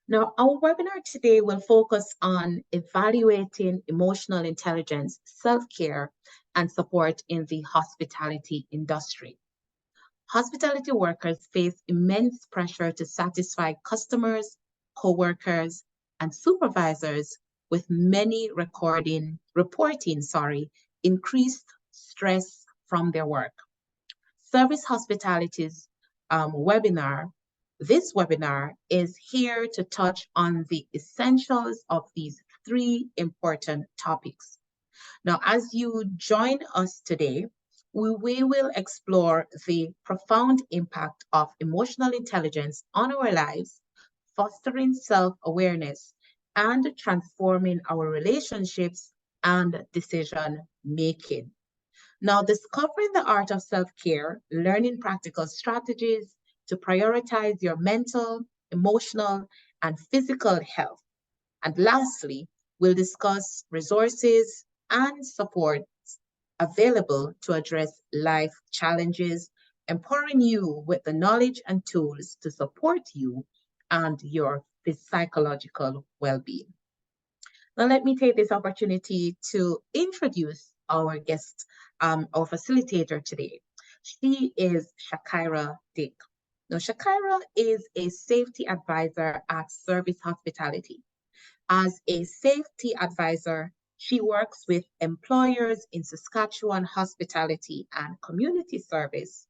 Now, our webinar today will focus on evaluating emotional intelligence, self-care, and support in the hospitality industry. Hospitality workers face immense pressure to satisfy customers, co-workers, and supervisors, with many reporting increased stress from their work. Service Hospitality's webinar, this webinar is here to touch on the essentials of these three important topics. Now, as you join us today, we will explore the profound impact of emotional intelligence on our lives, fostering self-awareness, and transforming our relationships and decision making. Now, discovering the art of self-care, learning practical strategies to prioritize your mental, emotional, and physical health. And lastly, we'll discuss resources and support available to address life challenges, empowering you with the knowledge and tools to support you and your psychological well-being. Now, let me take this opportunity to introduce our guest, our facilitator today. She is Shakira Dick. Now, Shakira is a safety advisor at Service Hospitality. As a safety advisor, she works with employers in Saskatchewan hospitality and community service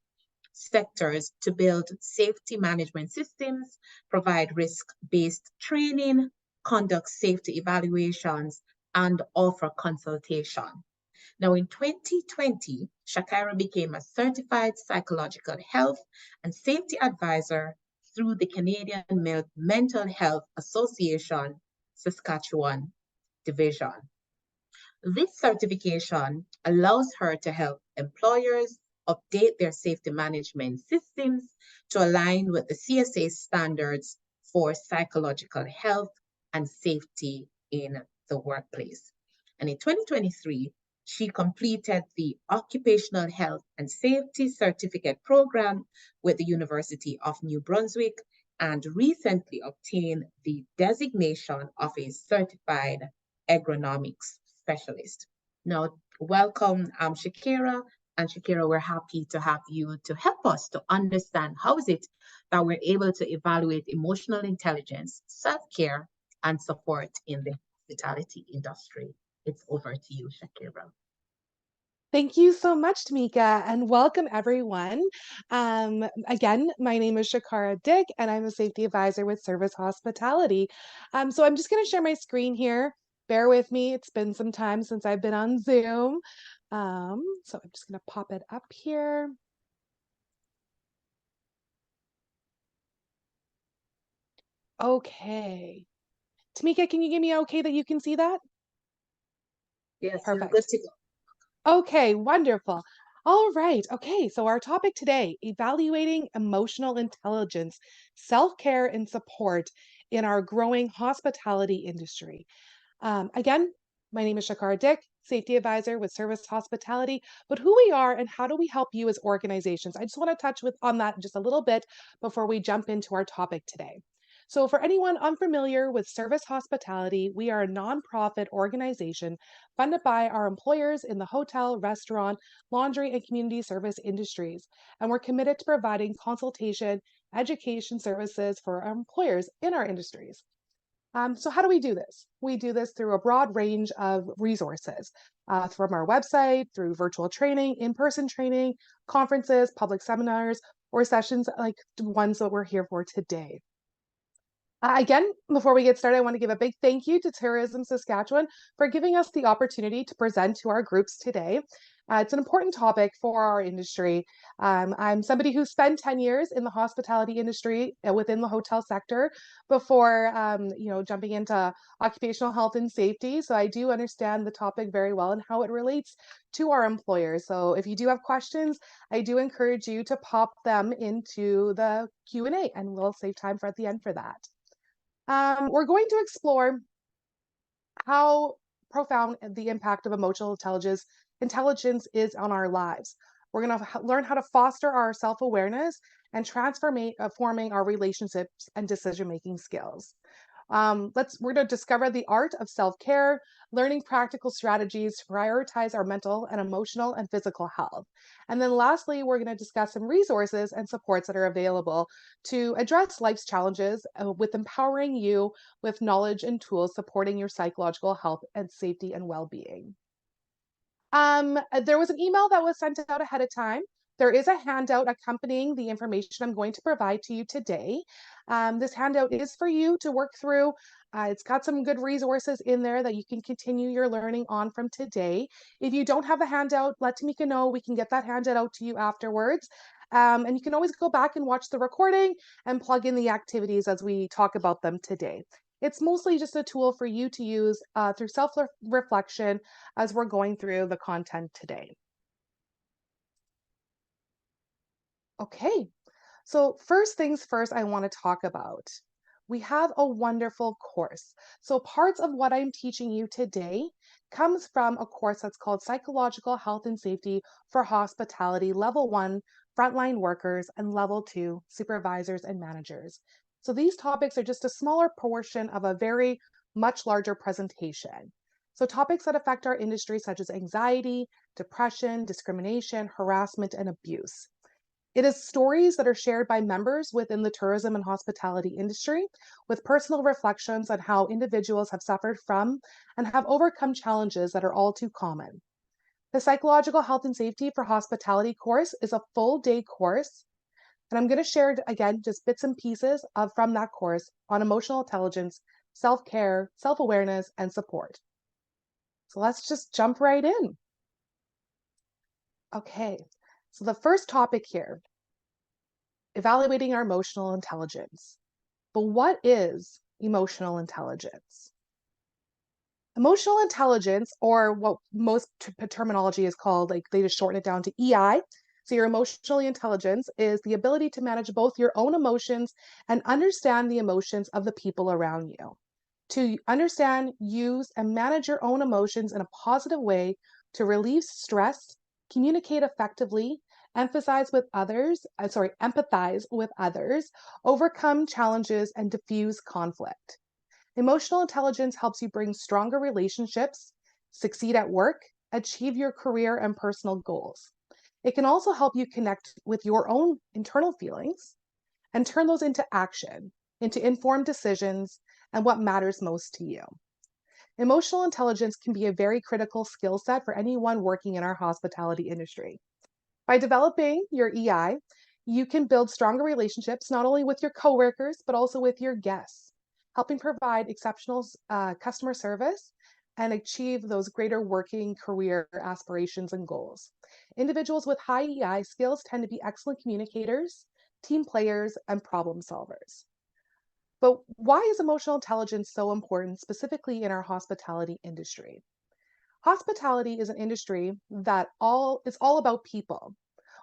sectors to build safety management systems, provide risk-based training, conduct safety evaluations, and offer consultation. Now, in 2020, Shakira became a certified psychological health and safety advisor through the Canadian Mental Health Association Saskatchewan division. This certification allows her to help employers update their safety management systems to align with the CSA standards for psychological health and safety in the workplace. And in 2023, she completed the Occupational Health and Safety Certificate Program with the University of New Brunswick and recently obtained the designation of a certified agronomics specialist. Now, welcome, Shakira. And Shakira, we're happy to have you to help us to understand how is it that we're able to evaluate emotional intelligence, self-care, and support in the hospitality industry. It's over to you, Shakira. Thank you so much, Tamika, and welcome everyone. Again, my name is Shakara Dick, and I'm a safety advisor with Service Hospitality. So I'm just going to share my screen here. Bear with me. It's been some time since I've been on Zoom. So I'm just going to pop it up here. Okay. Tamika, can you give me okay that you can see that? Yes, you're good Perfect. to go. Okay, wonderful. All right. Okay, so our topic today, evaluating emotional intelligence, self-care and support in our growing hospitality industry. Again, my name is Shakara Dick, safety advisor with Service Hospitality. But who we are and how do we help you as organizations? I just want to touch on that just a little bit before we jump into our topic today. So, for anyone unfamiliar with Service Hospitality, we are a nonprofit organization funded by our employers in the hotel, restaurant, laundry, and community service industries. And we're committed to providing consultation, education services for our employers in our industries. So how do we do this? We do this through a broad range of resources from our website, through virtual training, in-person training, conferences, public seminars, or sessions like the ones that we're here for today. Again, before we get started, I want to give a big thank you to Tourism Saskatchewan for giving us the opportunity to present to our groups today. It's an important topic for our industry. I'm somebody who spent 10 years in the hospitality industry within the hotel sector before, jumping into occupational health and safety. So I do understand the topic very well and how it relates to our employers. So if you do have questions, I do encourage you to pop them into the Q&A, and we'll save time for at the end for that. We're going to explore how profound the impact of emotional intelligence is on our lives. We're going to learn how to foster our self-awareness and forming our relationships and decision-making skills. We're going to discover the art of self-care, learning practical strategies to prioritize our mental and emotional and physical health. And then lastly, we're going to discuss some resources and supports that are available to address life's challenges with empowering you with knowledge and tools supporting your psychological health and safety and well-being. There was an email that was sent out ahead of time. There is a handout accompanying the information I'm going to provide to you today. This handout is for you to work through. It's got some good resources in there that you can continue your learning on from today. If you don't have a handout, let Tamika know. We can get that handout out to you afterwards. And you can always go back and watch the recording and plug in the activities as we talk about them today. It's mostly just a tool for you to use through self-reflection as we're going through the content today. Okay, so first things first, I want to talk about. We have a wonderful course. So parts of what I'm teaching you today comes from a course that's called Psychological Health and Safety for Hospitality Level 1 Frontline Workers and Level 2 Supervisors and Managers. So these topics are just a smaller portion of a very much larger presentation. So topics that affect our industry such as anxiety, depression, discrimination, harassment, and abuse. It is stories that are shared by members within the tourism and hospitality industry with personal reflections on how individuals have suffered from and have overcome challenges that are all too common. The Psychological Health and Safety for Hospitality course is a full day course, and I'm going to share again just bits and pieces from that course on emotional intelligence, self-care, self-awareness, and support. So let's just jump right in. Okay, so the first topic here, evaluating our emotional intelligence. But what is emotional intelligence? Emotional intelligence, or what most terminology is called, like they just shorten it down to EI. So, your emotional intelligence is the ability to manage both your own emotions and understand the emotions of the people around you. To understand, use, and manage your own emotions in a positive way to relieve stress, communicate effectively, empathize with others, overcome challenges, and diffuse conflict. Emotional intelligence helps you bring stronger relationships, succeed at work, achieve your career and personal goals. It can also help you connect with your own internal feelings and turn those into action, into informed decisions, and what matters most to you. Emotional intelligence can be a very critical skill set for anyone working in our hospitality industry. By developing your EI, you can build stronger relationships not only with your coworkers, but also with your guests, helping provide exceptional customer service and achieve those greater working career aspirations and goals. Individuals with high EI skills tend to be excellent communicators, team players, and problem solvers. But why is emotional intelligence so important, specifically in our hospitality industry? Hospitality is an industry that is all about people.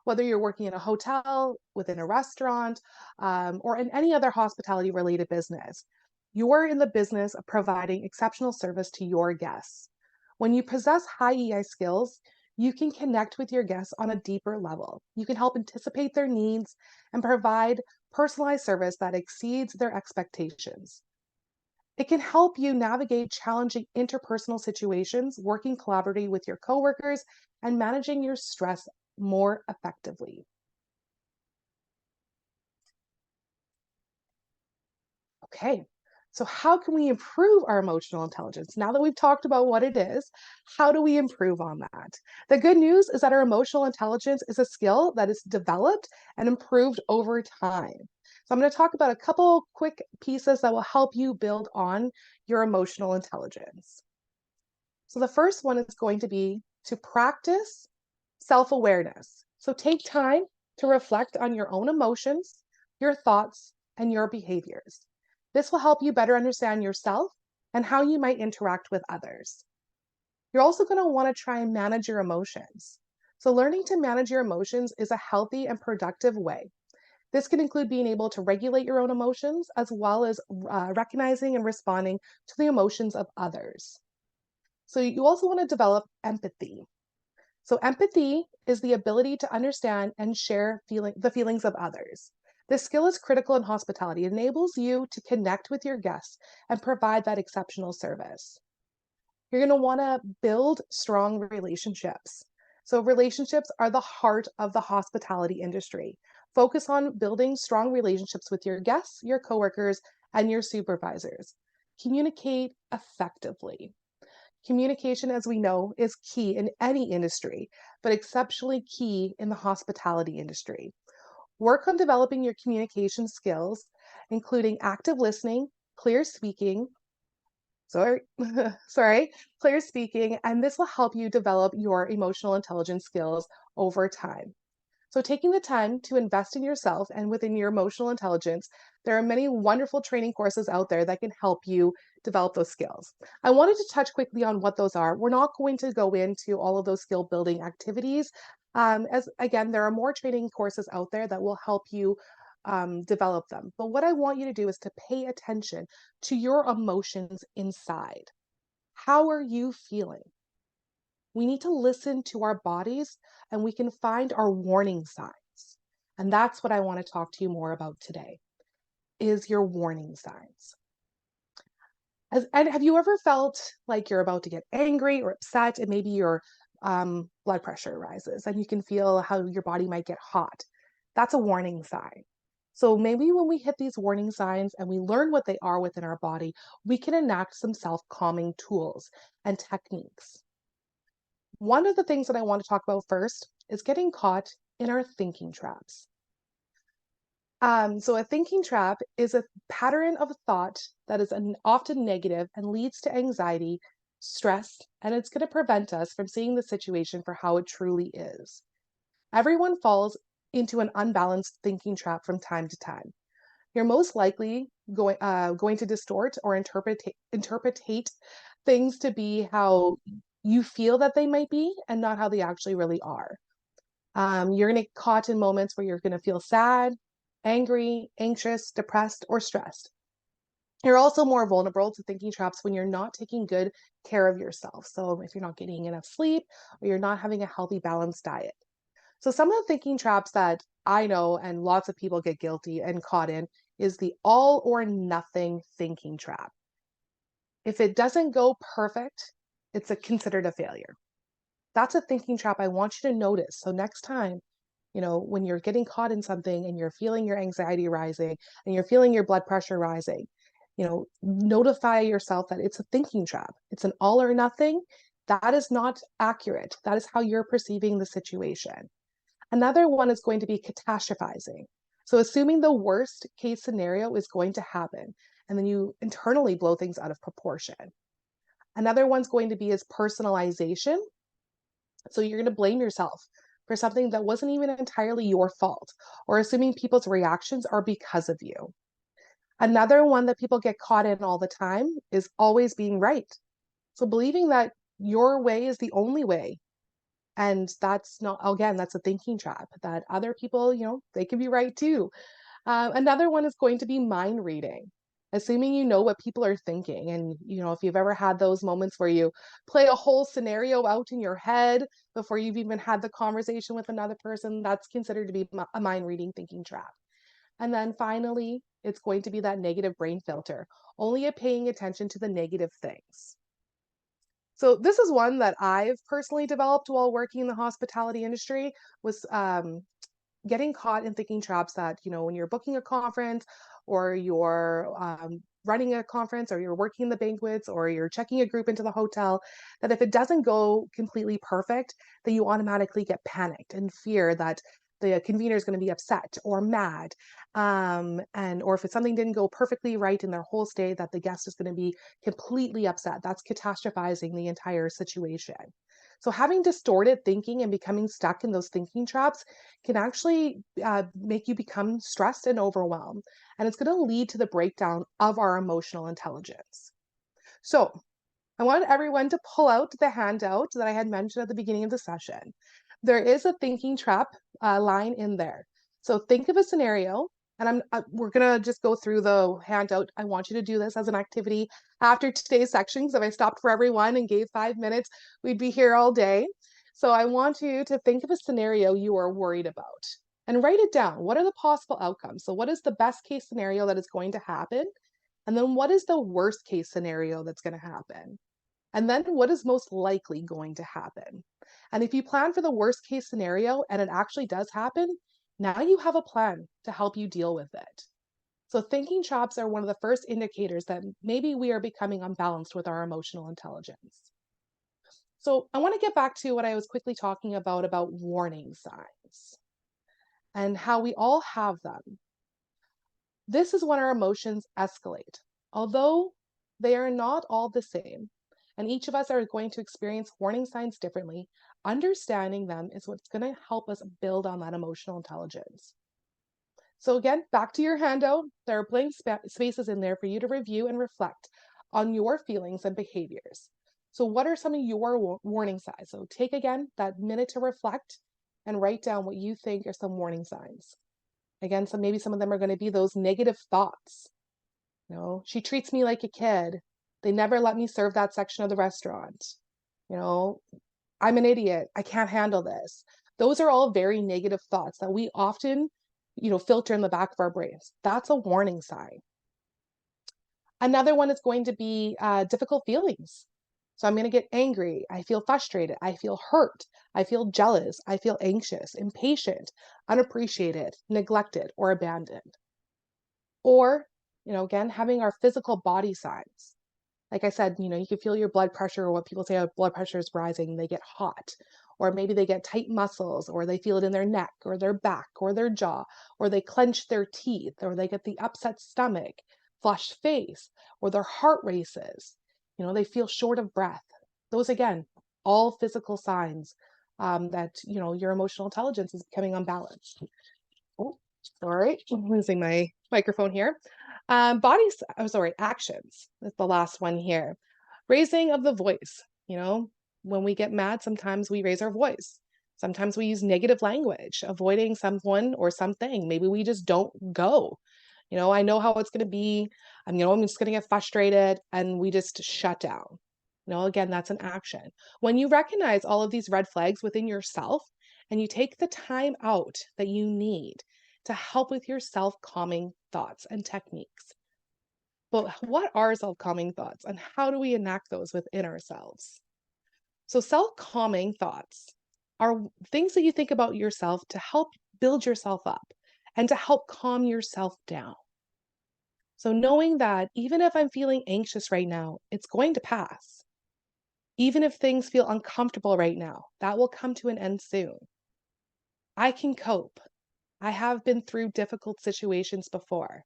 Whether you're working in a hotel, within a restaurant, or in any other hospitality related business, you're in the business of providing exceptional service to your guests. When you possess high EI skills, you can connect with your guests on a deeper level. You can help anticipate their needs and provide personalized service that exceeds their expectations. It can help you navigate challenging interpersonal situations, working collaboratively with your coworkers, and managing your stress more effectively. Okay, so how can we improve our emotional intelligence? Now that we've talked about what it is, how do we improve on that? The good news is that our emotional intelligence is a skill that is developed and improved over time. So I'm going to talk about a couple quick pieces that will help you build on your emotional intelligence. So the first one is going to be to practice self-awareness. So take time to reflect on your own emotions, your thoughts, and your behaviors. This will help you better understand yourself and how you might interact with others. You're also going to want to try and manage your emotions. So learning to manage your emotions is a healthy and productive way. This can include being able to regulate your own emotions as well as recognizing and responding to the emotions of others. So you also want to develop empathy. So empathy is the ability to understand and share the feelings of others. This skill is critical in hospitality. It enables you to connect with your guests and provide that exceptional service. You're going to want to build strong relationships. So, relationships are the heart of the hospitality industry. Focus on building strong relationships with your guests, your coworkers, and your supervisors. Communicate effectively. Communication, as we know, is key in any industry, but exceptionally key in the hospitality industry. Work on developing your communication skills, including active listening, clear speaking, sorry, sorry, clear speaking, and this will help you develop your emotional intelligence skills over time. So, taking the time to invest in yourself and within your emotional intelligence, there are many wonderful training courses out there that can help you develop those skills. I wanted to touch quickly on what those are. We're not going to go into all of those skill building activities. As again, there are more training courses out there that will help you develop them. But what I want you to do is to pay attention to your emotions inside. How are you feeling? We need to listen to our bodies and we can find our warning signs. And that's what I want to talk to you more about today is your warning signs. And have you ever felt like you're about to get angry or upset and maybe your blood pressure rises and you can feel how your body might get hot? That's a warning sign. So maybe when we hit these warning signs and we learn what they are within our body, we can enact some self-calming tools and techniques. One of the things that I want to talk about first is getting caught in our thinking traps. So a thinking trap is a pattern of thought that is often negative and leads to anxiety, stress, and it's going to prevent us from seeing the situation for how it truly is. Everyone falls into an unbalanced thinking trap from time to time. You're most likely going to distort or interpretate things to be how you feel that they might be and not how they actually really are. You're going to get caught in moments where you're going to feel sad, angry, anxious, depressed, or stressed. You're also more vulnerable to thinking traps when you're not taking good care of yourself. So if you're not getting enough sleep or you're not having a healthy, balanced diet. So some of the thinking traps that I know and lots of people get guilty and caught in is the all or nothing thinking trap. If it doesn't go perfect, it's considered a failure. That's a thinking trap I want you to notice. So next time, when you're getting caught in something and you're feeling your anxiety rising and you're feeling your blood pressure rising, notify yourself that it's a thinking trap. It's an all or nothing. That is not accurate. That is how you're perceiving the situation. Another one is going to be catastrophizing. So assuming the worst case scenario is going to happen, and then you internally blow things out of proportion. Another one's going to be is personalization. So you're going to blame yourself for something that wasn't even entirely your fault, or assuming people's reactions are because of you. Another one that people get caught in all the time is always being right. So believing that your way is the only way. And that's not, again, that's a thinking trap that other people, they can be right too. Another one is going to be mind reading, assuming you know what people are thinking. And, if you've ever had those moments where you play a whole scenario out in your head before you've even had the conversation with another person, that's considered to be a mind reading thinking trap. And then finally, it's going to be that negative brain filter, only paying attention to the negative things. So this is one that I've personally developed while working in the hospitality industry was getting caught in thinking traps that, when you're booking a conference or you're running a conference or you're working the banquets or you're checking a group into the hotel, that if it doesn't go completely perfect, that you automatically get panicked and fear that the convener is going to be upset or mad. Or if something didn't go perfectly right in their whole stay, that the guest is going to be completely upset. That's catastrophizing the entire situation. So having distorted thinking and becoming stuck in those thinking traps can actually make you become stressed and overwhelmed. And it's going to lead to the breakdown of our emotional intelligence. So I wanted everyone to pull out the handout that I had mentioned at the beginning of the session. There is a thinking trap line in there. So think of a scenario, and we're gonna just go through the handout. I want you to do this as an activity after today's section. Because if I stopped for everyone and gave 5 minutes, we'd be here all day. So I want you to think of a scenario you are worried about. and write it down. What are the possible outcomes? So, what is the best case scenario that is going to happen? And then, what is the worst case scenario that's going to happen? And then, what is most likely going to happen? And if you plan for the worst case scenario and it actually does happen, now you have a plan to help you deal with it. So, thinking chops are one of the first indicators that maybe we are becoming unbalanced with our emotional intelligence. So, I want to get back to what I was quickly talking about warning signs and how we all have them. This is when our emotions escalate. Although they are not all the same, and each of us are going to experience warning signs differently, understanding them is what's going to help us build on that emotional intelligence. So, again, back to your handout, there are blank spaces in there for you to review and reflect on your feelings and behaviors. So, what are some of your warning signs? So, take again that minute to reflect and write down what you think are some warning signs. Again, maybe some of them are going to be those negative thoughts. She treats me like a kid. They never let me serve that section of the restaurant. You know, I'm an idiot. I can't handle this. Those are all very negative thoughts that we often, filter in the back of our brains. That's a warning sign. Another one is going to be difficult feelings. So I'm going to get angry. I feel frustrated. I feel hurt. I feel jealous. I feel anxious, impatient, unappreciated, neglected, or abandoned. Or, again, having our physical body signs. Like I said, you can feel your blood pressure, or what people say, blood pressure is rising, they get hot, or maybe they get tight muscles, or they feel it in their neck, or their back, or their jaw, or they clench their teeth, or they get the upset stomach, flushed face, or their heart races. They feel short of breath. Those, again, all physical signs that, your emotional intelligence is becoming unbalanced. Oh, sorry, I'm losing my microphone here. Actions is the last one here. Raising of the voice. When we get mad, sometimes we raise our voice. Sometimes we use negative language, avoiding someone or something. Maybe we just don't go. I know how it's going to be. I'm just going to get frustrated, and we just shut down. Again, that's an action. When you recognize all of these red flags within yourself and you take the time out that you need to help with your self-calming thoughts and techniques. But what are self-calming thoughts and how do we enact those within ourselves? So self-calming thoughts are things that you think about yourself to help build yourself up and to help calm yourself down. So knowing that even if I'm feeling anxious right now, it's going to pass. Even if things feel uncomfortable right now, that will come to an end soon. I can cope. I have been through difficult situations before.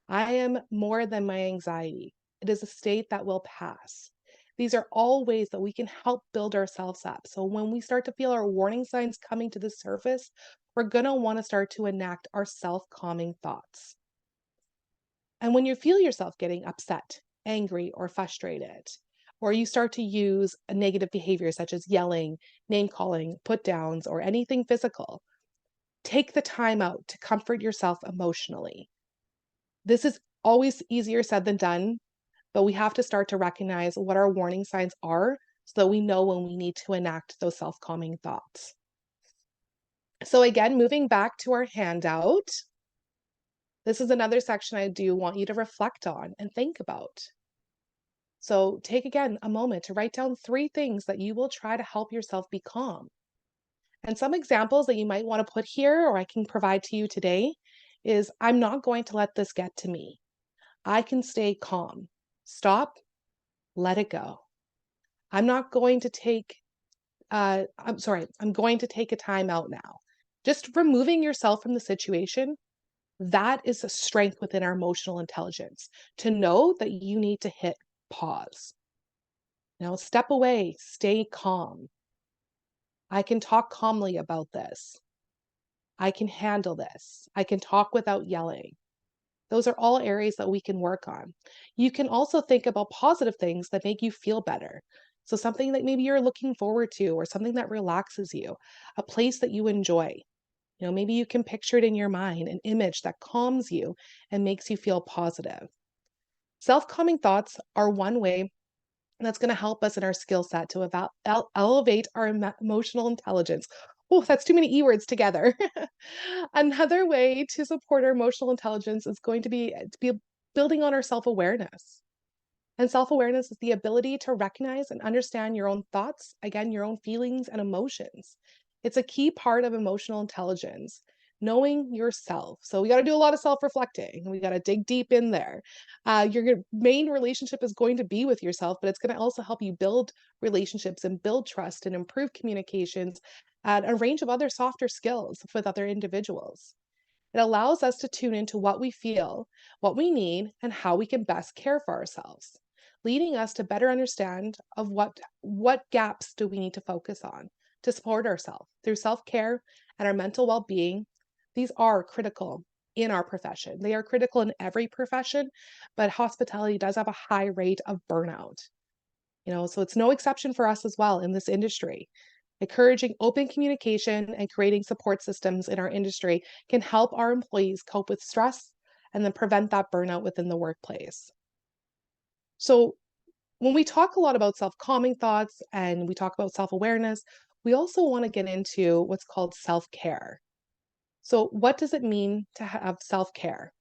I am more than my anxiety. It is a state that will pass. These are all ways that we can help build ourselves up. So when we start to feel our warning signs coming to the surface, we're going to want to start to enact our self-calming thoughts. And when you feel yourself getting upset, angry, or frustrated, or you start to use a negative behavior such as yelling, name calling, put downs, or anything physical, take the time out to comfort yourself emotionally. This is always easier said than done, but we have to start to recognize what our warning signs are so that we know when we need to enact those self-calming thoughts. So again, moving back to our handout, this is another section I do want you to reflect on and think about. So take again a moment to write down 3 things that you will try to help yourself be calm. And some examples that you might want to put here or I can provide to you today is I'm not going to let this get to me. I can stay calm. Stop, let it go. I'm not going to take I'm going to take a time out now. Just removing yourself from the situation, that is a strength within our emotional intelligence to know that you need to hit pause. Now step away, stay calm. I can talk calmly about this. I can handle this. I can talk without yelling. Those are all areas that we can work on. You can also think about positive things that make you feel better. So something that maybe you're looking forward to or something that relaxes you, a place that you enjoy. Maybe you can picture it in your mind, an image that calms you and makes you feel positive. Self-calming thoughts are one way that's going to help us in our skill set to elevate our emotional intelligence Oh, that's too many E words together. Another way to support our emotional intelligence is going to be building on our self-awareness. And self-awareness is the ability to recognize and understand your own thoughts, again, your own feelings and emotions. It's a key part of emotional intelligence, knowing yourself. So we got to do a lot of self-reflecting. We got to dig deep in there. Your main relationship is going to be with yourself, but it's going to also help you build relationships and build trust and improve communications and a range of other softer skills with other individuals. It allows us to tune into what we feel, what we need, and how we can best care for ourselves, leading us to better understand of what gaps do we need to focus on to support ourselves through self-care and our mental well-being. These are critical in our profession. They are critical in every profession, but hospitality does have a high rate of burnout. So it's no exception for us as well in this industry. Encouraging open communication and creating support systems in our industry can help our employees cope with stress and then prevent that burnout within the workplace. So, when we talk a lot about self calming thoughts and we talk about self awareness, we also want to get into what's called self care. So, what does it mean to have self care?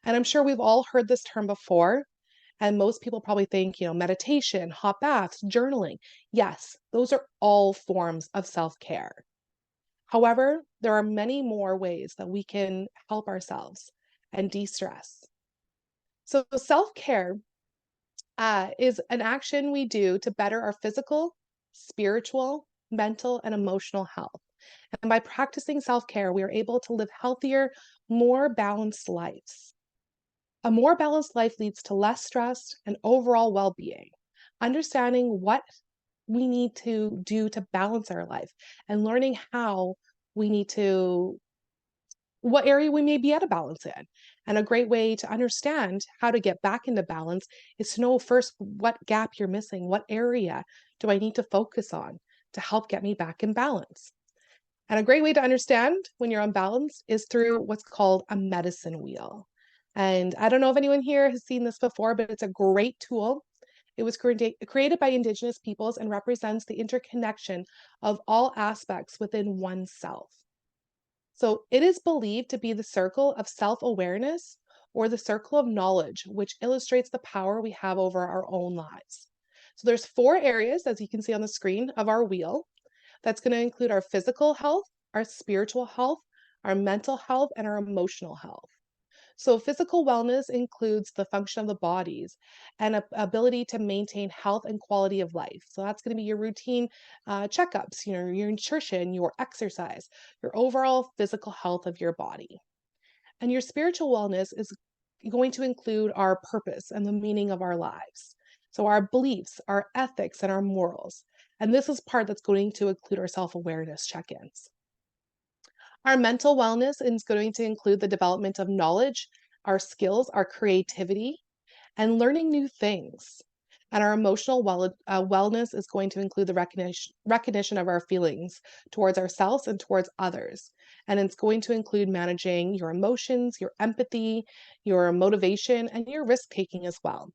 And I'm sure we've all heard this term before. And most people probably think, meditation, hot baths, journaling. Yes, those are all forms of self care. However, there are many more ways that we can help ourselves and de stress. So, self care is an action we do to better our physical, spiritual, mental, and emotional health. And by practicing self care, we are able to live healthier, more balanced lives. A more balanced life leads to less stress and overall well being. Understanding what we need to do to balance our life and learning how we need to what area we may be out of balance in. And a great way to understand how to get back into balance is to know first what gap you're missing. What area do I need to focus on to help get me back in balance? And a great way to understand when you're unbalanced is through what's called a medicine wheel. And I don't know if anyone here has seen this before, but it's a great tool. It was created by Indigenous peoples and represents the interconnection of all aspects within oneself. So it is believed to be the circle of self awareness or the circle of knowledge, which illustrates the power we have over our own lives. So there's 4 areas, as you can see on the screen, of our wheel. That's going to include our physical health, our spiritual health, our mental health, and our emotional health. So, physical wellness includes the function of the bodies and ability to maintain health and quality of life. So, that's going to be your routine checkups, your nutrition, your exercise, your overall physical health of your body. And your spiritual wellness is going to include our purpose and the meaning of our lives. So, our beliefs, our ethics, and our morals. And this is part that's going to include our self awareness check ins. Our mental wellness is going to include the development of knowledge, our skills, our creativity, and learning new things. And our emotional wellness is going to include the recognition of our feelings towards ourselves and towards others. And it's going to include managing your emotions, your empathy, your motivation, and your risk taking as well.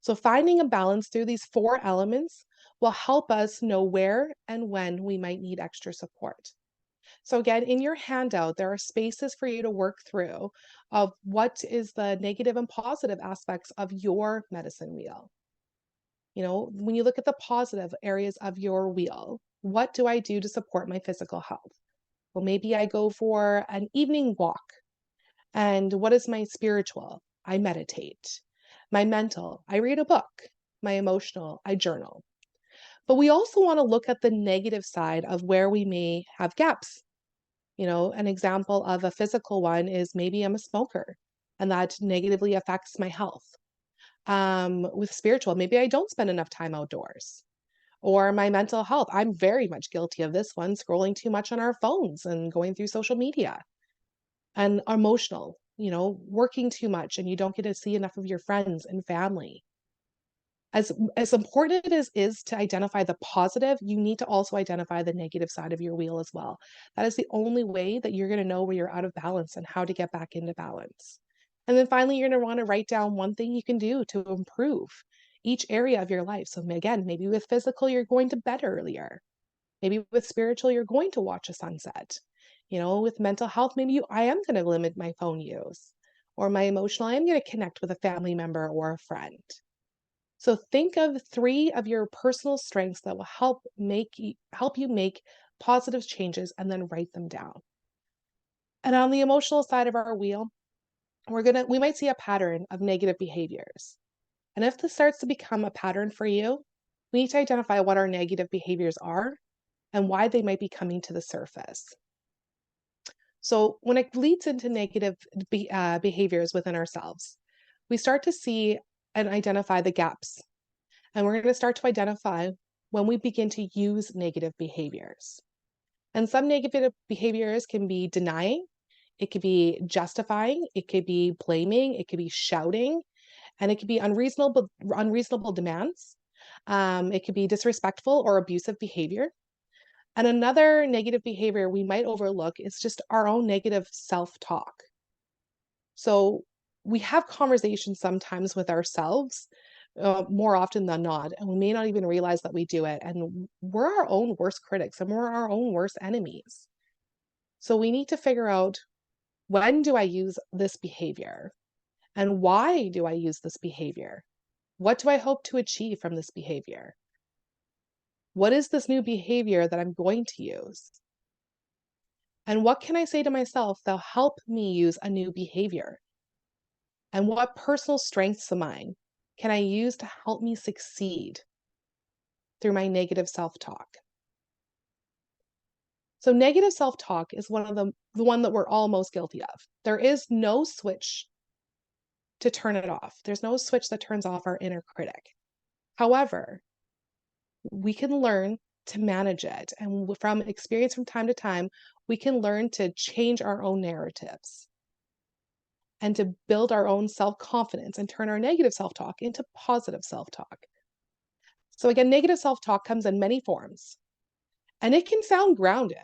So, finding a balance through these 4 elements will help us know where and when we might need extra support. So again, in your handout, there are spaces for you to work through of what is the negative and positive aspects of your medicine wheel. When you look at the positive areas of your wheel, what do I do to support my physical health? Well, maybe I go for an evening walk. And what is my spiritual? I meditate. My mental, I read a book. My emotional, I journal. But we also want to look at the negative side of where we may have gaps. An example of a physical one is maybe I'm a smoker and that negatively affects my health. With spiritual, maybe I don't spend enough time outdoors. Or my mental health, I'm very much guilty of this one, scrolling too much on our phones and going through social media. And emotional, working too much and you don't get to see enough of your friends and family. As important as is to identify the positive, you need to also identify the negative side of your wheel as well. That is the only way that you're going to know where you're out of balance and how to get back into balance. And then finally, you're going to want to write down one thing you can do to improve each area of your life. So again, maybe with physical, you're going to bed earlier. Maybe with spiritual, you're going to watch a sunset. With mental health, maybe I am going to limit my phone use. Or my emotional, I am going to connect with a family member or a friend. So think of 3 of your personal strengths that will help you make positive changes and then write them down. And on the emotional side of our wheel, we might see a pattern of negative behaviors. And if this starts to become a pattern for you, we need to identify what our negative behaviors are and why they might be coming to the surface. So when it leads into negative behaviors within ourselves, we start to see and identify the gaps. And we're going to start to identify when we begin to use negative behaviors. And some negative behaviors can be denying, it could be justifying, it could be blaming, it could be shouting, and it could be unreasonable demands. It could be disrespectful or abusive behavior. And another negative behavior we might overlook is just our own negative self-talk. So we have conversations sometimes with ourselves, more often than not, and we may not even realize that we do it. And we're our own worst critics and we're our own worst enemies. So we need to figure out, when do I use this behavior? And why do I use this behavior? What do I hope to achieve from this behavior? What is this new behavior that I'm going to use? And what can I say to myself that'll help me use a new behavior? And what personal strengths of mine can I use to help me succeed through my negative self-talk? So negative self-talk is one of the one that we're all most guilty of. There is no switch to turn it off. There's no switch that turns off our inner critic. However, we can learn to manage it. And from experience from time to time, we can learn to change our own narratives and to build our own self-confidence and turn our negative self-talk into positive self-talk. So again, negative self-talk comes in many forms, and it can sound grounded.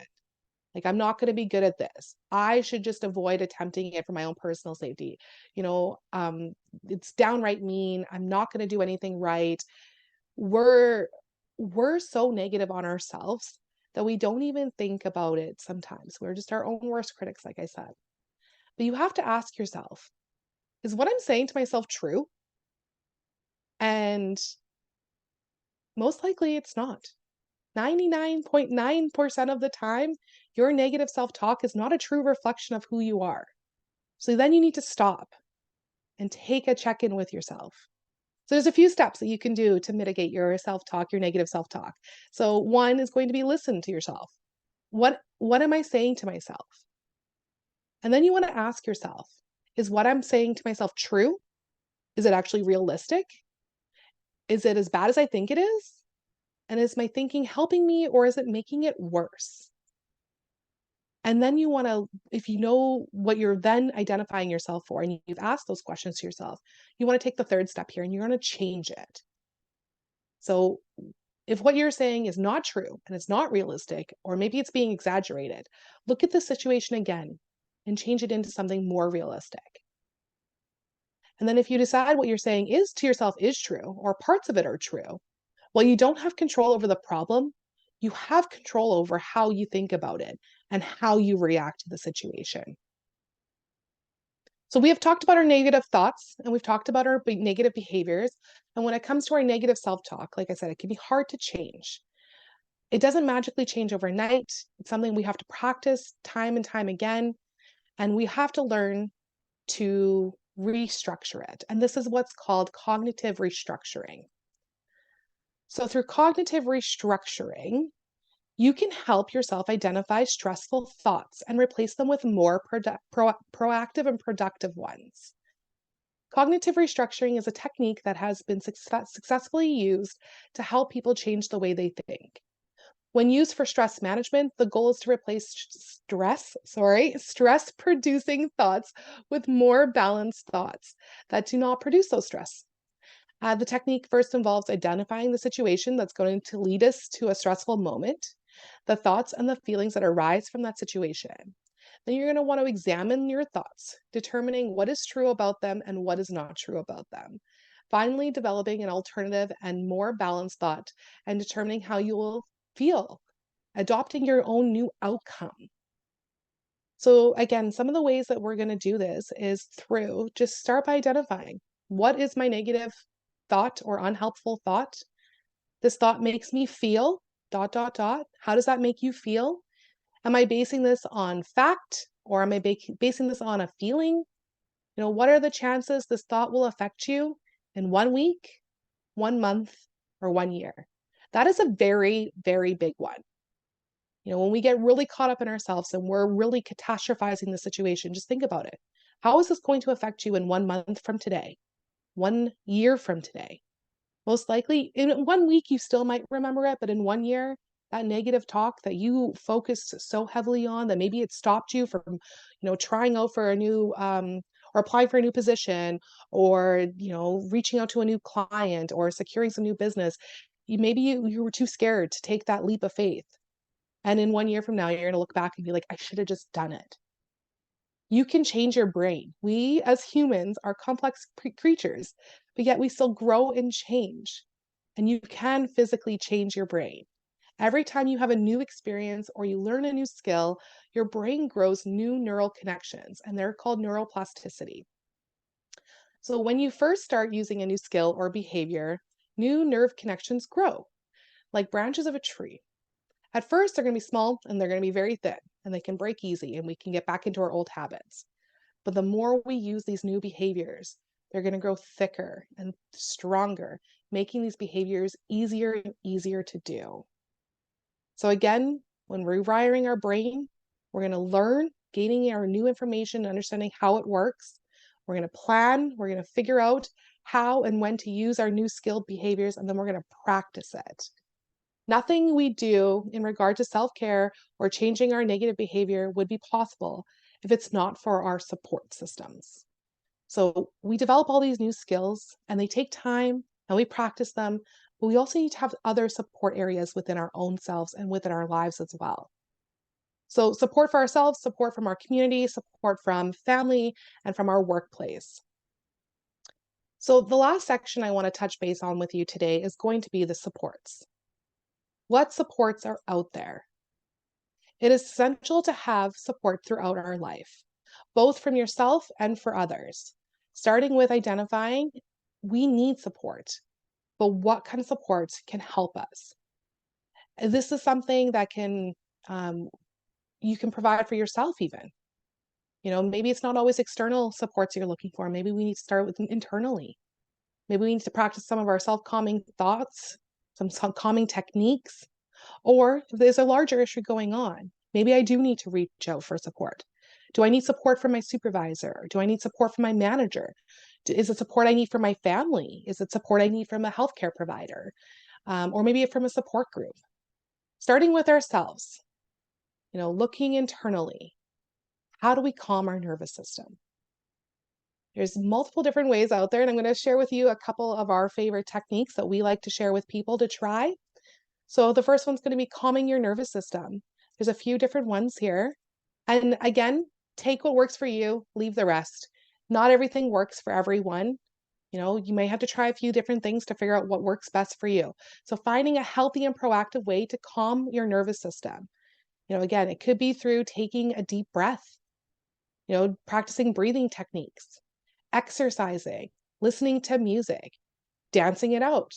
Like, I'm not going to be good at this. I should just avoid attempting it for my own personal safety. You know, um, it's downright mean. I'm not going to do anything right. We're we're so negative on ourselves that we don't even think about it sometimes. We're just our own worst critics, like I said. But you have to ask yourself, is what I'm saying to myself true? And most likely it's not. 99.9% of the time, your negative self-talk is not a true reflection of who you are. So then you need to stop and take a check-in with yourself. So there's a few steps that you can do to mitigate your self-talk, your negative self-talk. So one is going to be listen to yourself. What am I saying to myself? And then you want to ask yourself, is what I'm saying to myself true? Is it actually realistic? Is it as bad as I think it is? And is my thinking helping me, or is it making it worse? And then you want to, if you know what you're then identifying yourself for, and you've asked those questions to yourself, you want to take the third step here and you're going to change it. So if what you're saying is not true and it's not realistic, or maybe it's being exaggerated, look at the situation again and change it into something more realistic. And then if you decide what you're saying is to yourself is true, or parts of it are true, well, you don't have control over the problem. You have control over how you think about it and how you react to the situation. So we have talked about our negative thoughts and we've talked about our negative behaviors. And when it comes to our negative self-talk, like I said, it can be hard to change. It doesn't magically change overnight. It's something we have to practice time and time again. And we have to learn to restructure it. And this is what's called cognitive restructuring. So through cognitive restructuring, you can help yourself identify stressful thoughts and replace them with more proactive and productive ones. Cognitive restructuring is a technique that has been successfully used to help people change the way they think. When used for stress management, the goal is to replace stress producing thoughts with more balanced thoughts that do not produce those stress. The technique first involves identifying the situation that's going to lead us to a stressful moment, the thoughts and the feelings that arise from that situation. Then you're going to want to examine your thoughts, determining what is true about them and what is not true about them. Finally, developing an alternative and more balanced thought and determining how you will feel adopting your own new outcome. So again, some of the ways that we're going to do this is through just start by identifying what is my negative thought or unhelpful thought. This thought makes me feel dot dot dot. How does that make you feel? Am I basing this on fact or am I basing this on a feeling? What are the chances this thought will affect you in 1 week, 1 month, or 1 year? That is a very, very big one. When we get really caught up in ourselves and we're really catastrophizing the situation, just think about it. How is this going to affect you in 1 month from today, 1 year from today? Most likely, in 1 week, you still might remember it, but in 1 year, that negative talk that you focused so heavily on that maybe it stopped you from, trying out for a new or applying for a new position or, reaching out to a new client or securing some new business. You were too scared to take that leap of faith. And in 1 year from now, you're going to look back and be like, I should have just done it. You can change your brain. We as humans are complex creatures, but yet we still grow and change. And you can physically change your brain. Every time you have a new experience or you learn a new skill, your brain grows new neural connections, and they're called neuroplasticity. So when you first start using a new skill or behavior, new nerve connections grow like branches of a tree. At first, they're going to be small and they're going to be very thin and they can break easy and we can get back into our old habits. But the more we use these new behaviors, they're going to grow thicker and stronger, making these behaviors easier and easier to do. So again, when we're rewiring our brain, we're going to learn, gaining our new information, understanding how it works. We're going to plan, we're going to figure out how and when to use our new skilled behaviors, and then we're going to practice it. Nothing we do in regard to self-care or changing our negative behavior would be possible if it's not for our support systems. So we develop all these new skills and they take time and we practice them, but we also need to have other support areas within our own selves and within our lives as well. So support for ourselves, support from our community, support from family, and from our workplace. So the last section I want to touch base on with you today is going to be the supports. What supports are out there? It is essential to have support throughout our life, both from yourself and for others. Starting with identifying, we need support, but what kind of support can help us? This is something that you can provide for yourself even. Maybe it's not always external supports you're looking for. Maybe we need to start with internally. Maybe we need to practice some of our self-calming thoughts, some calming techniques. Or if there's a larger issue going on, maybe I do need to reach out for support. Do I need support from my supervisor? Do I need support from my manager? Is it support I need from my family? Is it support I need from a healthcare provider? Or maybe from a support group? Starting with ourselves, looking internally. How do we calm our nervous system? There's multiple different ways out there, and I'm going to share with you a couple of our favorite techniques that we like to share with people to try. So the first one's going to be calming your nervous system. There's a few different ones here. And again, take what works for you, leave the rest. Not everything works for everyone. You may have to try a few different things to figure out what works best for you. So finding a healthy and proactive way to calm your nervous system. Again, it could be through taking a deep breath, practicing breathing techniques, exercising, listening to music, dancing it out,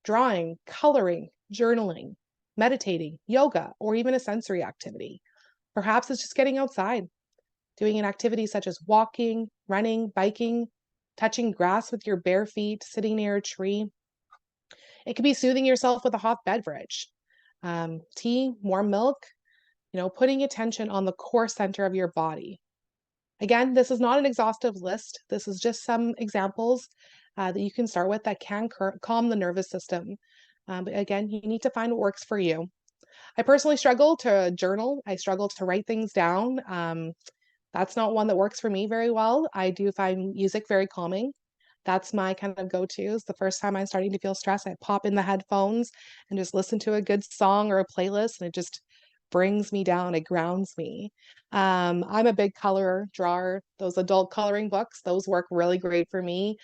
drawing, coloring, journaling, meditating, yoga, or even a sensory activity. Perhaps it's just getting outside, doing an activity such as walking, running, biking, touching grass with your bare feet, sitting near a tree. It could be soothing yourself with a hot beverage, tea, warm milk, putting attention on the core center of your body. Again, this is not an exhaustive list. This is just some examples that you can start with that can calm the nervous system. But again, you need to find what works for you. I personally struggle to journal. I struggle to write things down. That's not one that works for me very well. I do find music very calming. That's my kind of go-to. The first time I'm starting to feel stressed, I pop in the headphones and just listen to a good song or a playlist, and it just brings me down. It grounds me. I'm a big colorer, drawer. Those adult coloring books, those work really great for me.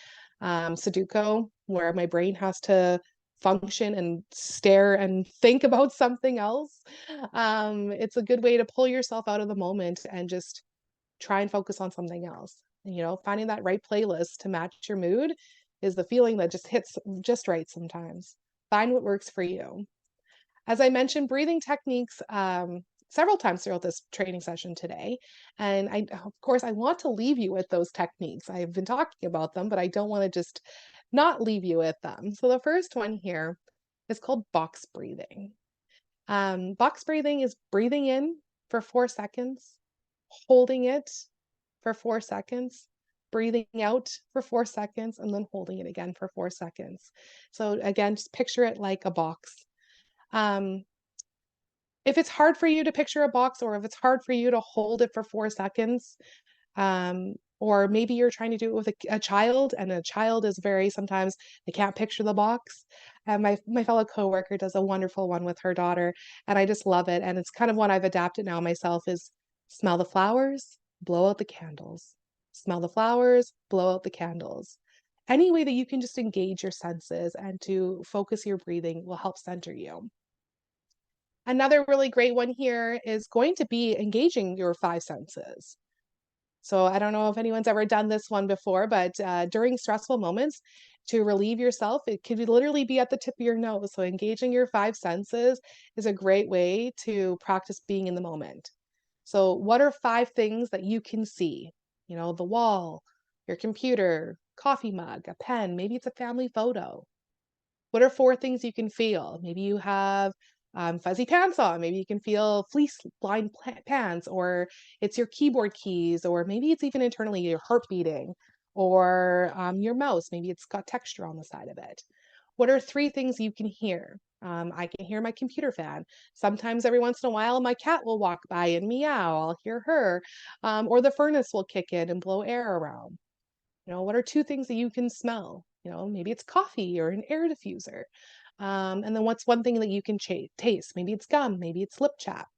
Sudoku, where my brain has to function and stare and think about something else. It's a good way to pull yourself out of the moment and just try and focus on something else. And, finding that right playlist to match your mood is the feeling that just hits just right sometimes. Find what works for you. As I mentioned, breathing techniques several times throughout this training session today. And of course, I want to leave you with those techniques. I've been talking about them, but I don't want to just not leave you with them. So the first one here is called box breathing. Box breathing is breathing in for 4 seconds, holding it for 4 seconds, breathing out for 4 seconds, and then holding it again for 4 seconds. So again, just picture it like a box. Um, if it's hard for you to picture a box, or if it's hard for you to hold it for 4 seconds, or maybe you're trying to do it with a child, and a child is very sometimes they can't picture the box. And my fellow coworker does a wonderful one with her daughter, and I just love it. And it's kind of one I've adapted now myself is smell the flowers, blow out the candles. Smell the flowers, blow out the candles. Any way that you can just engage your senses and to focus your breathing will help center you. Another really great one here is going to be engaging your 5 senses. So I don't know if anyone's ever done this one before, but during stressful moments, to relieve yourself, it could literally be at the tip of your nose. So engaging your 5 senses is a great way to practice being in the moment. So what are 5 things that you can see? The wall, your computer, coffee mug, a pen, maybe it's a family photo. What are 4 things you can feel? Maybe you have fuzzy pants on. Maybe you can feel fleece lined pants, or it's your keyboard keys, or maybe it's even internally your heart beating, or your mouse. Maybe it's got texture on the side of it. What are 3 things you can hear? I can hear my computer fan. Sometimes every once in a while, my cat will walk by and meow. I'll hear her. Or the furnace will kick in and blow air around. What are 2 things that you can smell? Maybe it's coffee or an air diffuser. And then what's one thing that you can taste? Maybe it's gum, maybe it's lip chap.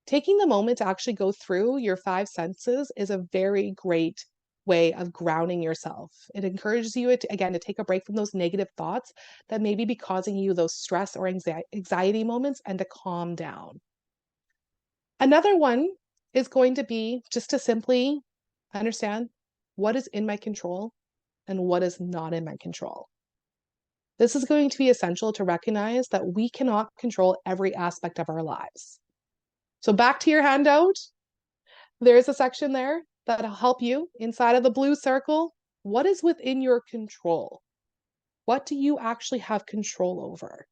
Taking the moment to actually go through your 5 senses is a very great way of grounding yourself. It encourages you, again, to take a break from those negative thoughts that maybe be causing you those stress or anxiety moments and to calm down. Another one is going to be just to simply understand what is in my control and what is not in my control. This is going to be essential to recognize that we cannot control every aspect of our lives. So back to your handout, there's a section there that'll help you inside of the blue circle. What is within your control? What do you actually have control over?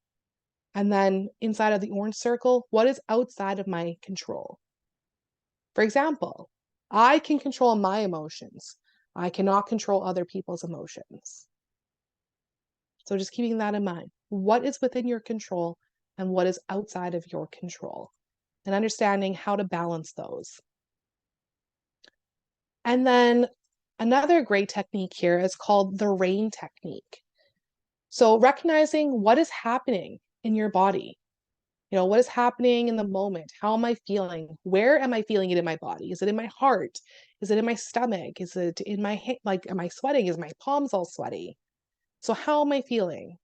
And then inside of the orange circle, what is outside of my control? For example, I can control my emotions. I cannot control other people's emotions. So just keeping that in mind. What is within your control and what is outside of your control? And understanding how to balance those. And then another great technique here is called the RAIN technique. So recognizing what is happening in your body. What is happening in the moment? How am I feeling? Where am I feeling it in my body? Is it in my heart? Is it in my stomach? Is it in my hand? Like, am I sweating? Is my palms all sweaty? So how am I feeling?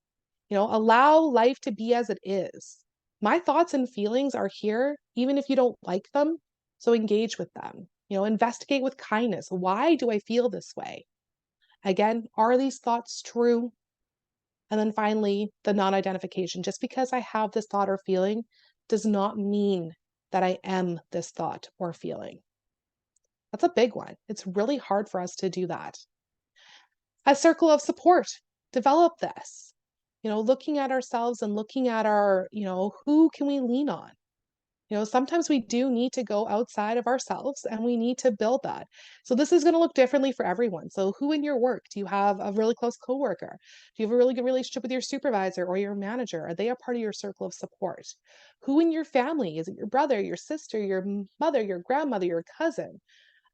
Allow life to be as it is. My thoughts and feelings are here, even if you don't like them. So engage with them. Investigate with kindness. Why do I feel this way? Again, are these thoughts true? And then finally, the non-identification. Just because I have this thought or feeling does not mean that I am this thought or feeling. That's a big one. It's really hard for us to do that. A circle of support. Develop this. Looking at ourselves and looking at our, who can we lean on? Sometimes we do need to go outside of ourselves and we need to build that. So this is going to look differently for everyone. So who in your work? Do you have a really close coworker? Do you have a really good relationship with your supervisor or your manager? Are they a part of your circle of support? Who in your family? Is it your brother, your sister, your mother, your grandmother, your cousin?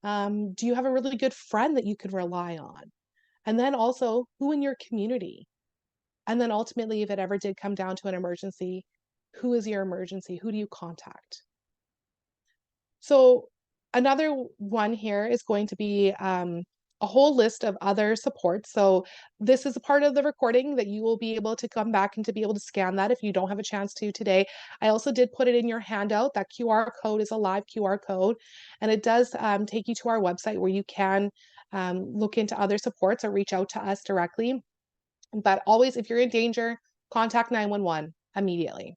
Do you have a really good friend that you can rely on? And then also, who in your community? And then ultimately, if it ever did come down to an emergency, who is your emergency? Who do you contact? So another one here is going to be a whole list of other supports. So this is a part of the recording that you will be able to come back and to be able to scan that if you don't have a chance to today. I also did put it in your handout. That QR code is a live QR code, and it does take you to our website where you can look into other supports or reach out to us directly. But always, if you're in danger, contact 911 immediately.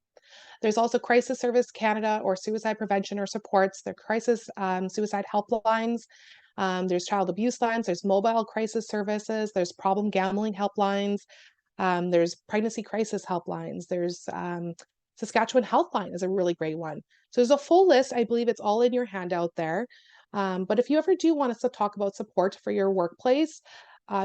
There's also Crisis Service Canada or suicide prevention or supports. There are crisis suicide helplines. There's child abuse lines. There's mobile crisis services. There's problem gambling helplines. There's pregnancy crisis helplines. There's Saskatchewan Healthline is a really great one. So there's a full list. I believe it's all in your handout there. But if you ever do want us to talk about support for your workplace,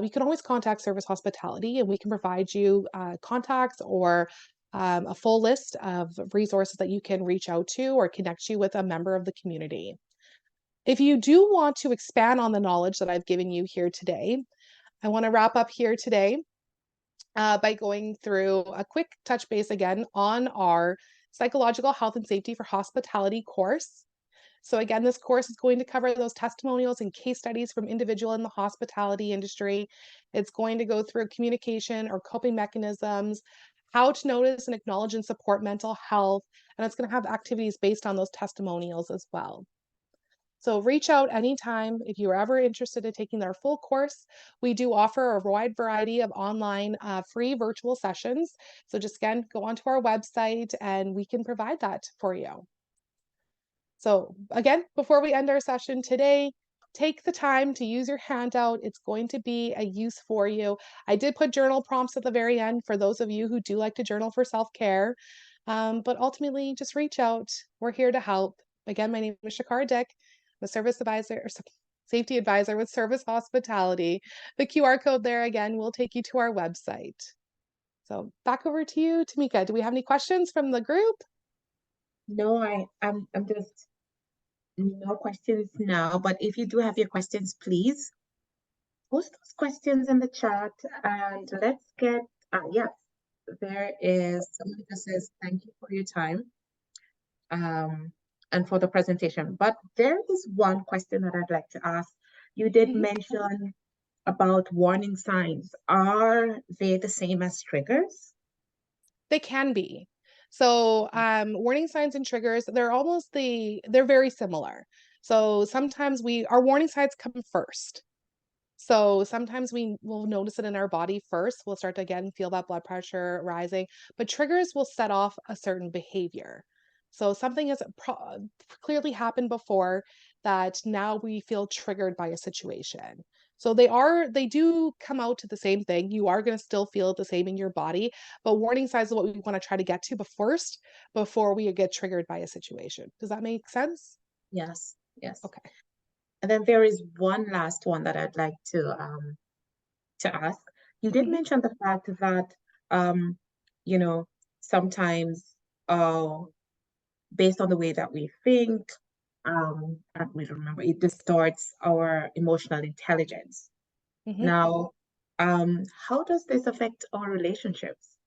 you can always contact Service Hospitality and we can provide you contacts or a full list of resources that you can reach out to or connect you with a member of the community. If you do want to expand on the knowledge that I've given you here today, I want to wrap up here today by going through a quick touch base again on our Psychological Health and Safety for Hospitality course. So again, this course is going to cover those testimonials and case studies from individual in the hospitality industry. It's going to go through communication or coping mechanisms, how to notice and acknowledge and support mental health, and it's going to have activities based on those testimonials as well. So reach out anytime if you're ever interested in taking our full course. We do offer a wide variety of online free virtual sessions. So just again, go onto our website and we can provide that for you. So again, before we end our session today, take the time to use your handout. It's going to be a use for you. I did put journal prompts at the very end for those of you who do like to journal for self-care. But ultimately, just reach out. We're here to help. Again, my name is Shakara Dick. I'm a service advisor or safety advisor with Service Hospitality. The QR code there again will take you to our website. So back over to you, Tamika. Do we have any questions from the group? No, I'm just no questions now, but if you do have your questions, please post those questions in the chat and let's get, yes, there is someone who says, thank you for your time and for the presentation. But there is one question that I'd like to ask. You did Mhm. mention about warning signs. Are they the same as triggers? They can be. So, warning signs and triggers, they're very similar. So sometimes our warning signs come first. So sometimes we will notice it in our body first. We'll start to again feel that blood pressure rising, but triggers will set off a certain behavior. So something has clearly happened before that now we feel triggered by a situation. So they do come out to the same thing. You are going to still feel it the same in your body, but warning signs is what we want to try to get to before we get triggered by a situation. Does that make sense? Yes, yes. Okay. And then there is one last one that I'd like to ask. You did Mhm. mention the fact that um, you know, sometimes based on the way that we think, and we remember it distorts our emotional intelligence. Mhm. Now, how does this affect our relationships?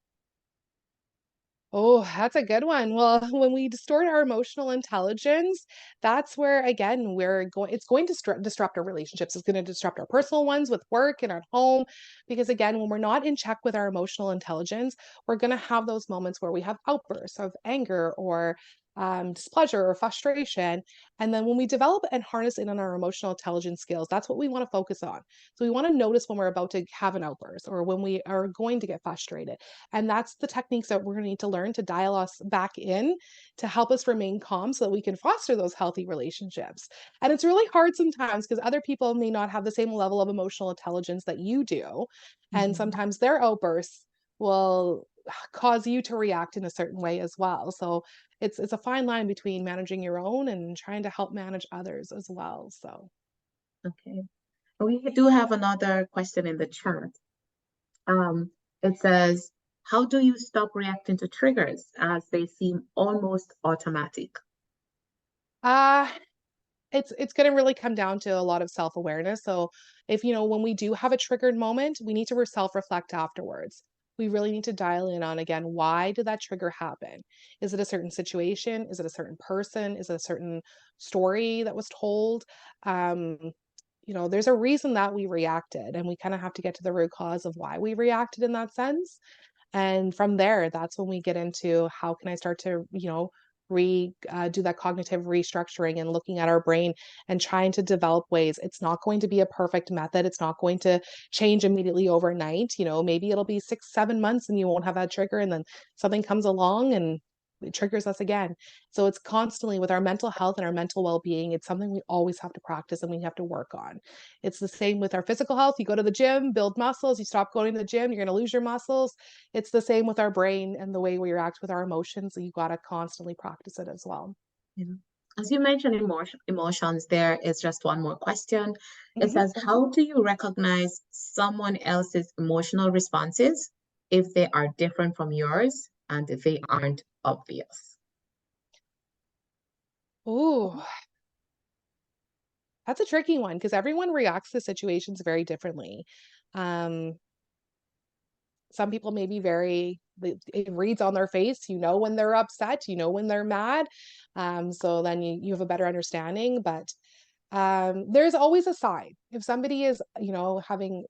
Oh, that's a good one. Well, when we distort our emotional intelligence, that's where again it's going to disrupt our relationships. It's going to disrupt our personal ones with work and at home. Because again, when we're not in check with our emotional intelligence, we're going to have those moments where we have outbursts of anger or displeasure or frustration. And then when we develop and harness in on our emotional intelligence skills, that's what we want to focus on. So we want to notice when we're about to have an outburst or when we are going to get frustrated, and that's the techniques that we're going to need to learn to dial us back in to help us remain calm so that we can foster those healthy relationships. And it's really hard sometimes because other people may not have the same level of emotional intelligence that you do. And Mhm. sometimes their outbursts will cause you to react in a certain way as well. So it's a fine line between managing your own and trying to help manage others as well. So Okay. We do have another question in the chat. Um, it says, how do you stop reacting to triggers as they seem almost automatic? uh it's gonna really come down to a lot of self-awareness. So if, when we do have a triggered moment, we need to self-reflect afterwards. We really need to dial in on, again, why did that trigger happen? Is it a certain situation? Is it a certain person? Is it a certain story that was told? Um, there's a reason that we reacted, and we kind of have to get to the root cause of why we reacted in that sense. And from there, that's when we get into how can I start to, do that cognitive restructuring and looking at our brain and trying to develop ways. It's not going to be a perfect method. It's not going to change immediately overnight. Maybe it'll be 6, 7 months and you won't have that trigger. And then something comes along and it triggers us again. So it's constantly with our mental health and our mental well-being. It's something we always have to practice and we have to work on. It's the same with our physical health. You go to the gym, build muscles. You stop going to the gym, you're going to lose your muscles. It's the same with our brain and the way we react with our emotions. So you got to constantly practice it as well. Yeah. As you mentioned emotions, there is just one more question. It says, how do you recognize someone else's emotional responses if they are different from yours and if they aren't obvious? Ooh, that's a tricky one because everyone reacts to situations very differently. Um, some people may be it reads on their face, when they're upset, when they're mad. So then you have a better understanding. But there's always a sign. If somebody is, having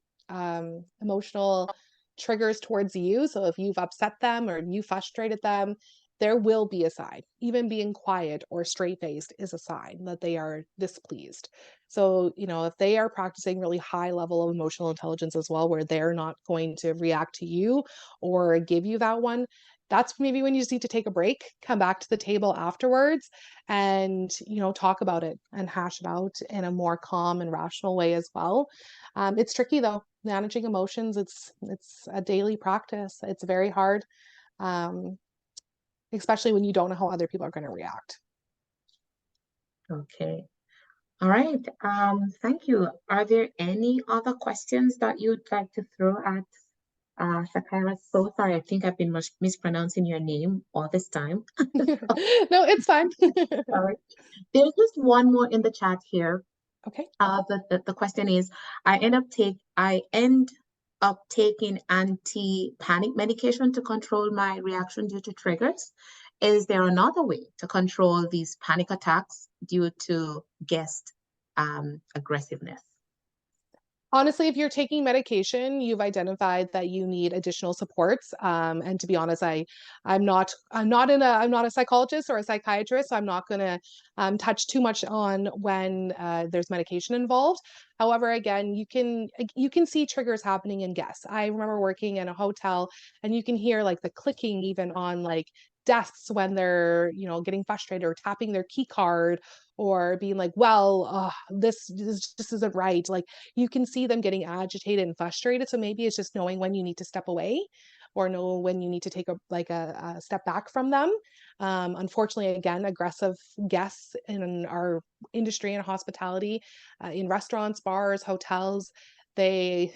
emotional triggers towards you, so if you've upset them or you frustrated them, there will be a sign. Even being quiet or straight-faced is a sign that they are displeased. So, if they are practicing really high level of emotional intelligence as well, where they're not going to react to you or give you that one, that's maybe when you just need to take a break, come back to the table afterwards and, talk about it and hash it out in a more calm and rational way as well. It's tricky though, managing emotions. It's a daily practice. It's very hard. Um, Especially when you don't know how other people are going to react. Okay. All right. Thank you. Are there any other questions that you'd like to throw at Sakara? So sorry, I think I've been mispronouncing your name all this time. No, it's fine. Sorry. There's just one more in the chat here. Okay. The question is, I end up taking anti-panic medication to control my reaction due to triggers. Is there another way to control these panic attacks due to guest aggressiveness? Honestly, if you're taking medication, you've identified that you need additional supports. And to be honest, I'm not a psychologist or a psychiatrist, so I'm not going to touch too much on when there's medication involved. However, again, you can see triggers happening in guests. I remember working in a hotel, and you can hear like the clicking even on like desks when they're getting frustrated or tapping their key card or being like, well, this just isn't right. Like you can see them getting agitated and frustrated. So maybe it's just knowing when you need to step away or know when you need to take a step back from them. Unfortunately, again, aggressive guests in our industry and hospitality, in restaurants, bars, hotels, they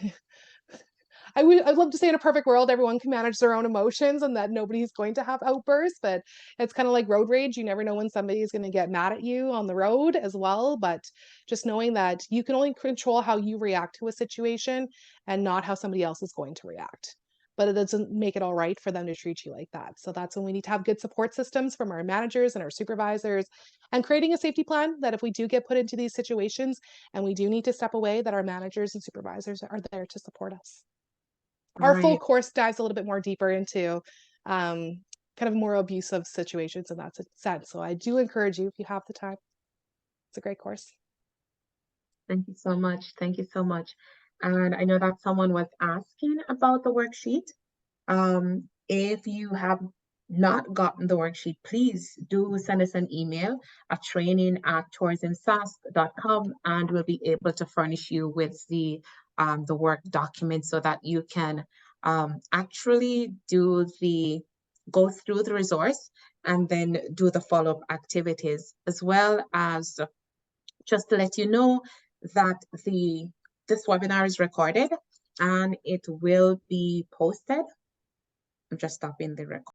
I'd love to say in a perfect world, everyone can manage their own emotions and that nobody's going to have outbursts, but it's kind of like road rage. You never know when somebody is going to get mad at you on the road as well. But just knowing that you can only control how you react to a situation and not how somebody else is going to react. But it doesn't make it all right for them to treat you like that. So that's when we need to have good support systems from our managers and our supervisors and creating a safety plan that if we do get put into these situations and we do need to step away, that our managers and supervisors are there to support us. Our full Right. course dives a little bit more deeper into kind of more abusive situations in that sense. So I do encourage you if you have the time. It's a great course. Thank you so much. Thank you so much. And I know that someone was asking about the worksheet. If you have not gotten the worksheet, please do send us an email at training@tourismsask.com and we'll be able to furnish you with the work document so that you can actually go through the resource and then do the follow-up activities, as well as just to let you know that this webinar is recorded and it will be posted. I'm just stopping the record.